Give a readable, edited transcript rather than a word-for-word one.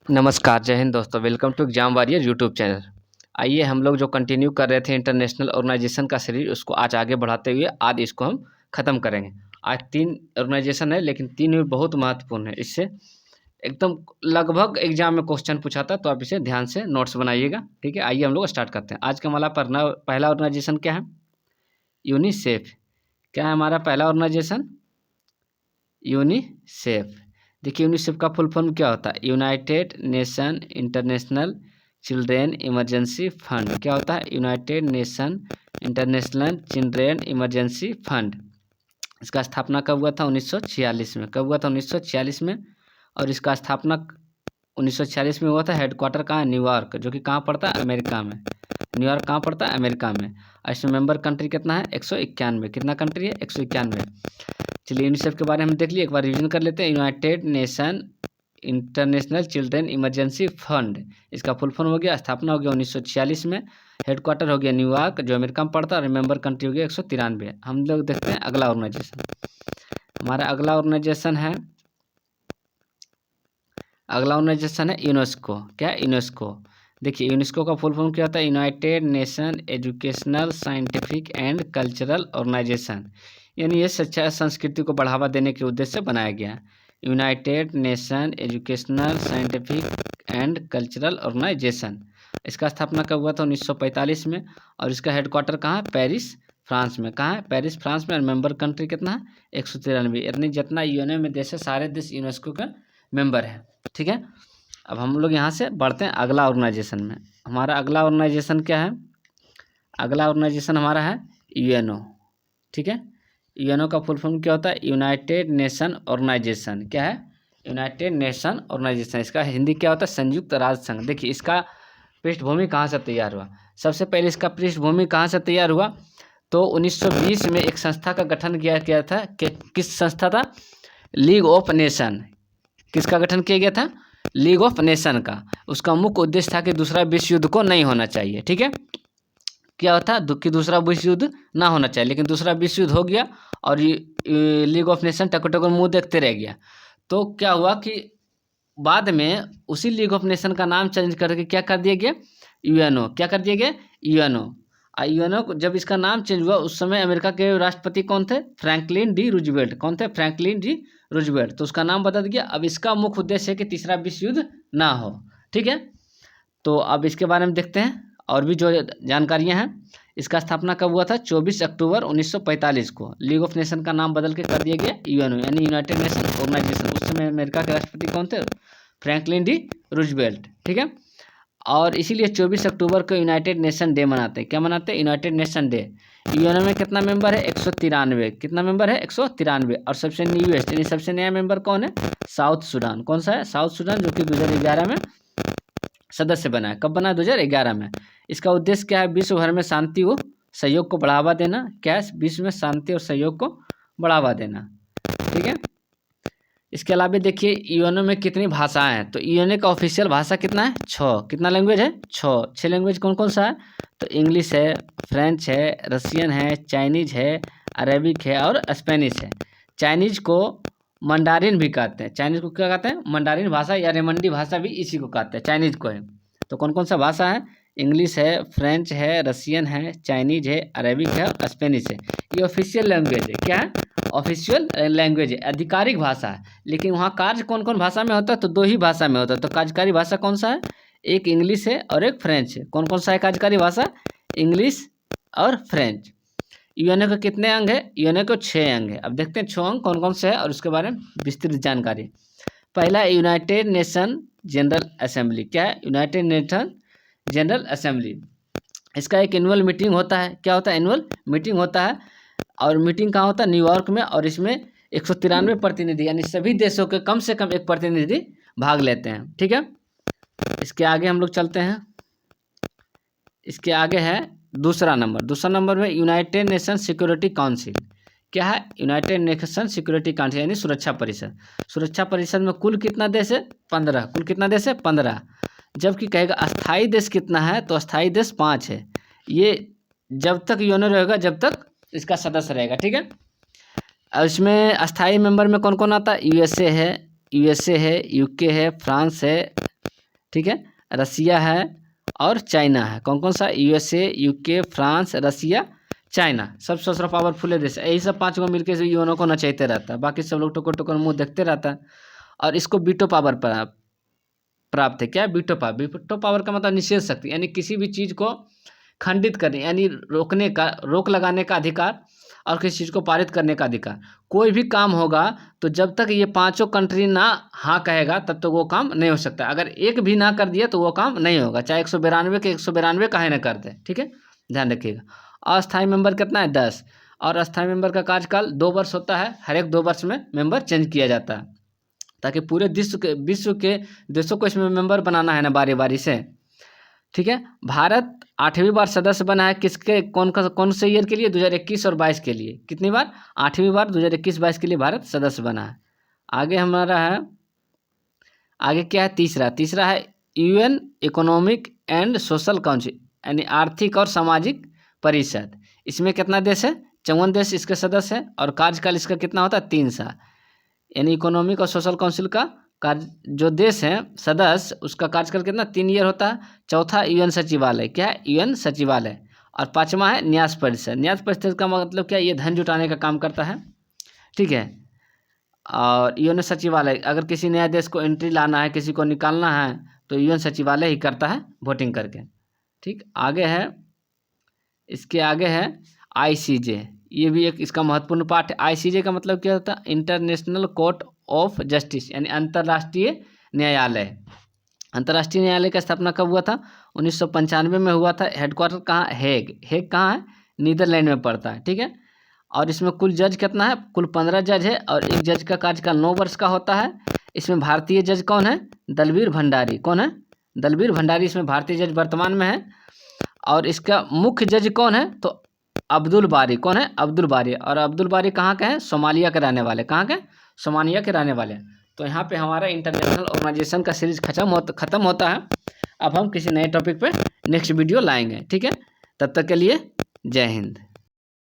नमस्कार, जय हिंद दोस्तों। Welcome to Exam Warrior YouTube channel. आइए हम लोग जो कंटिन्यू कर रहे थे इंटरनेशनल ऑर्गेनाइजेशन का सीरीज, उसको आज आगे बढ़ाते हुए आज इसको हम ख़त्म करेंगे। आज 3 ऑर्गेनाइजेशन है, लेकिन 3 भी बहुत महत्वपूर्ण है। इससे एकदम लगभग एग्जाम में क्वेश्चन पूछा था, तो आप इसे ध्यान से नोट्स बनाइएगा, ठीक है। आइए हम लोग स्टार्ट करते हैं। आज का हमारा पहला ऑर्गेनाइजेशन क्या है? यूनिसेफ। क्या है हमारा पहला ऑर्गेनाइजेशन? यूनिसेफ। देखिए, यूनिसेफ का फुल फॉर्म क्या होता है? United nation international children emergency fund. क्या होता है? United nation international children emergency fund. इसका स्थापना कब हुआ था? 1946 में। कब हुआ था? 1946 में। और इसका स्थापना 1946 में हुआ था। हेडक्वार्टर कहाँ है? न्यूयॉर्क, जो कि कहाँ पड़ता है? अमेरिका में। न्यूयॉर्क कहाँ पड़ता है? अमेरिका में। और इसमें मेंबर कंट्री कितना है? 191। कितना कंट्री है? 191। चलिए, यूनिसेफ के बारे में हम देख लिए, एक बार रिवीजन कर लेते हैं। United nation international children emergency fund, इसका फुल फॉर्म हो गया। स्थापना हो गया 1946 में। हेडक्वार्टर हो गया न्यूयॉर्क, जो अमेरिका में पड़ता है। और मेंबर कंट्री हो गया 193। हम लोग देखते हैं अगला ऑर्गेनाइजेशन। हमारा अगला ऑर्गेनाइजेशन है यूनेस्को। क्या है? यूनेस्को। देखिए, यूनेस्को का फुल फॉर्म क्या होता है? United Nation Educational Scientific and Cultural Organization. यानी ये शिक्षा संस्कृति को बढ़ावा देने के उद्देश्य से बनाया गया है। United Nation Educational Scientific and Cultural Organization. इसका स्थापना कब हुआ था? 1945 में। और इसका हेडक्वार्टर कहाँ है? पेरिस, फ्रांस में। कहाँ है? पेरिस, फ्रांस में। और मेंबर कंट्री कितना है? 193। यानी जितना यूएनओ में देश है, सारे देश यूनेस्को का मेंबर है, ठीक है। अब हम लोग यहाँ से बढ़ते हैं अगला ऑर्गेनाइजेशन में। हमारा अगला ऑर्गेनाइजेशन क्या है? अगला ऑर्गेनाइजेशन हमारा है यूएनओ, ठीक है। यूएनओ का फुल फॉर्म क्या होता है? United Nation Organization. क्या है? United Nation Organization. इसका हिंदी क्या होता है? संयुक्त राष्ट्र संघ। देखिए, इसका पृष्ठभूमि कहाँ से तैयार हुआ? सबसे पहले इसका पृष्ठभूमि कहाँ से तैयार हुआ? तो 1920 में एक संस्था का गठन किया गया था। किस संस्था था? League of nation. किसका गठन किया गया था? लीग ऑफ नेशन का। उसका मुख्य उद्देश्य था कि दूसरा विश्व युद्ध को नहीं होना चाहिए, ठीक है। क्या होता कि दूसरा विश्व युद्ध ना होना चाहिए, लेकिन दूसरा विश्व युद्ध हो गया और ये लीग ऑफ नेशन टको मुंह देखते रह गया। तो क्या हुआ कि बाद में उसी लीग ऑफ नेशन का नाम चेंज करके क्या कर दिया गया? यूएनओ। क्या कर दिया गया? यूएनओ। यूएनओ जब इसका नाम चेंज हुआ, उस समय अमेरिका के राष्ट्रपति कौन थे? Franklin D Roosevelt. कौन थे? Franklin D Roosevelt. तो उसका नाम बदल गया। अब इसका मुख्य उद्देश्य है कि तीसरा विश्व युद्ध ना हो, ठीक है। तो अब इसके बारे में देखते हैं और भी जो जानकारियां हैं। इसका स्थापना कब हुआ था? 24 अक्टूबर 1945 को। लीग ऑफ नेशन का नाम बदल के कर दिया गया यूएनओ, यानी यूनाइटेड नेशन ऑर्गेनाइजेशन। उस समय अमेरिका के राष्ट्रपति कौन थे? फ्रैंकलिन डी रूजवेल्ट, ठीक है। और इसीलिए 24 अक्टूबर को यूनाइटेड नेशन डे मनाते हैं। क्या मनाते हैं? United nation day. यूएनओ में कितना मेंबर है? 193। कितना मेंबर है? 193। और सबसे न्यूएस्ट यानी सबसे नया मेंबर कौन है? South Sudan. कौन सा है? साउथ सूडान, जो कि 2011 में सदस्य बना है। कब बना? 2011 में। इसका उद्देश्य क्या है? विश्व भर में शांति व सहयोग को बढ़ावा देना। क्या है? विश्व में शांति और सहयोग को बढ़ावा देना, ठीक है। इसके अलावा देखिए, यूएनओ में कितनी भाषाएं हैं? तो यूएनओ का ऑफिशियल भाषा कितना है? 6। कितना लैंग्वेज है? 6 लैंग्वेज कौन कौन सा है? तो इंग्लिश है, फ्रेंच है, रशियन है, चाइनीज है, अरेबिक है और स्पेनिश है। चाइनीज को मंडारिन भी कहते हैं। चाइनीज को क्या कहते हैं? मंडारिन भाषा या रेमंडी भाषा भी इसी को कहते हैं, चाइनीज को है। तो कौन कौन सा भाषा है? इंग्लिश है, फ्रेंच है, रशियन है, चाइनीज है, अरेबिक है और स्पेनिश है। ये ऑफिशियल लैंग्वेज है। क्या है? ऑफिशियल लैंग्वेज है, आधिकारिक भाषा है। लेकिन वहाँ कार्य कौन कौन भाषा में होता है? तो 2 ही भाषा में होता है। तो कार्यकारी भाषा कौन सा है? एक इंग्लिश है और एक फ्रेंच है। कौन कौन सा है कार्यकारी भाषा? इंग्लिश और फ्रेंच। यूएनओ के कितने अंग है? यूएनओ के 6 अंग है। अब देखते हैं 6 अंग कौन कौन से है और उसके बारे में विस्तृत जानकारी। पहला है यूनाइटेड नेशन जनरल असेंबली। क्या है? United nation general assembly. इसका एक एनुअल मीटिंग होता है। क्या होता है? एनुअल मीटिंग होता है। और मीटिंग कहाँ होता है? न्यूयॉर्क में। और इसमें 193 प्रतिनिधि यानी सभी देशों के कम से कम एक प्रतिनिधि भाग लेते हैं, ठीक है। इसके आगे हम लोग चलते हैं। इसके आगे है दूसरा नंबर में यूनाइटेड नेशन सिक्योरिटी काउंसिल। क्या है? यूनाइटेड नेशन सिक्योरिटी काउंसिल यानी सुरक्षा परिषद। सुरक्षा परिषद में कुल कितना देश है? 15। कुल कितना देश है? 15। जबकि कहेगा अस्थाई देश कितना है? तो अस्थाई देश 5 है। ये जब तक यूएनओ रहेगा जब तक इसका सदस्य रहेगा, ठीक है। और इसमें अस्थाई मेंबर में कौन कौन आता है? यूएसए है, यूके है, फ्रांस है, ठीक है, रसिया है और चाइना है। कौन कौन सा? यूएसए, यूके, फ्रांस, रसिया, चाइना, सब सबसे पावरफुल देश है। यही सब 5 को मिलकर यूएनओ को नचाते रहता है, बाकी सब लोग टोकर टोकर मुँह देखते रहता है। और इसको वीटो पावर प्राप्त है। क्या? Veto power. वीटो पावर का मतलब निषेध शक्ति, यानी किसी भी चीज़ को खंडित करने, यानी रोकने का, रोक लगाने का अधिकार और किसी चीज़ को पारित करने का अधिकार। कोई भी काम होगा तो जब तक ये 5 कंट्री ना हाँ कहेगा तब तक वो काम नहीं हो सकता। अगर एक भी ना कर दिया तो वो काम नहीं होगा, चाहे 192 के 192 काहे ना कर दे। ठीक है, ध्यान रखिएगा। अस्थायी मेंबर कितना है? 10। और अस्थायी मेंबर का कार्यकाल 2 वर्ष होता है, हर एक 2 वर्ष में मेंबर चेंज किया जाता है, ताकि पूरे विश्व के देशों को इसमें मेंबर बनाना है ना, बारी बारी से। ठीक है, भारत 8वीं बार सदस्य बना है, किसके, कौन से ईयर के लिए? 2021 और 22 के लिए। कितनी बार? 8वीं बार 2021-22 के लिए भारत सदस्य बना है। आगे हमारा है, आगे क्या है? तीसरा है UN economic and social council, यानी आर्थिक और सामाजिक परिषद। इसमें कितना देश है? 54 देश इसके सदस्य हैं, और कार्यकाल इसका कितना होता है? 3 साल। यानी इकोनॉमिक और सोशल काउंसिल का जो देश है सदस्य, उसका कार्यकाल कितना? 3 ईयर होता है। चौथा यूएन सचिवालय। क्या है? यूएन सचिवालय। और 5वां है न्यास परिषद। न्यास परिषद का मतलब क्या? ये धन जुटाने का काम करता है। ठीक है, और यूएन सचिवालय, अगर किसी नया देश को एंट्री लाना है, किसी को निकालना है, तो यूएन सचिवालय ही करता है वोटिंग करके। ठीक, आगे है, इसके आगे है आईसीजे। ये भी एक इसका महत्वपूर्ण पार्ट है। आईसीजे का मतलब क्या होता है? इंटरनेशनल कोर्ट ऑफ जस्टिस, यानी अंतर्राष्ट्रीय न्यायालय। अंतर्राष्ट्रीय न्यायालय का स्थापना कब हुआ था? 1995 में हुआ था। हेडक्वार्टर कहाँ? हेग। हेग कहाँ है? नीदरलैंड में पड़ता है। ठीक है, और इसमें कुल जज कितना है? कुल 15 जज है, और एक जज का कार्यकाल 9 वर्ष का होता है। इसमें भारतीय जज कौन है? दलबीर भंडारी। कौन है? दलबीर भंडारी इसमें भारतीय जज वर्तमान में है। और इसका मुख्य जज कौन है? तो अब्दुल बारी। कौन है? अब्दुल बारी। और अब्दुल बारी कहाँ के हैं? सोमालिया के रहने वाले। कहाँ के? सोमालिया के रहने वाले। तो यहाँ पे हमारा इंटरनेशनल ऑर्गेनाइजेशन का सीरीज खत्म होता है। अब हम किसी नए टॉपिक पे नेक्स्ट वीडियो लाएंगे। ठीक है, तब तक के लिए जय हिंद।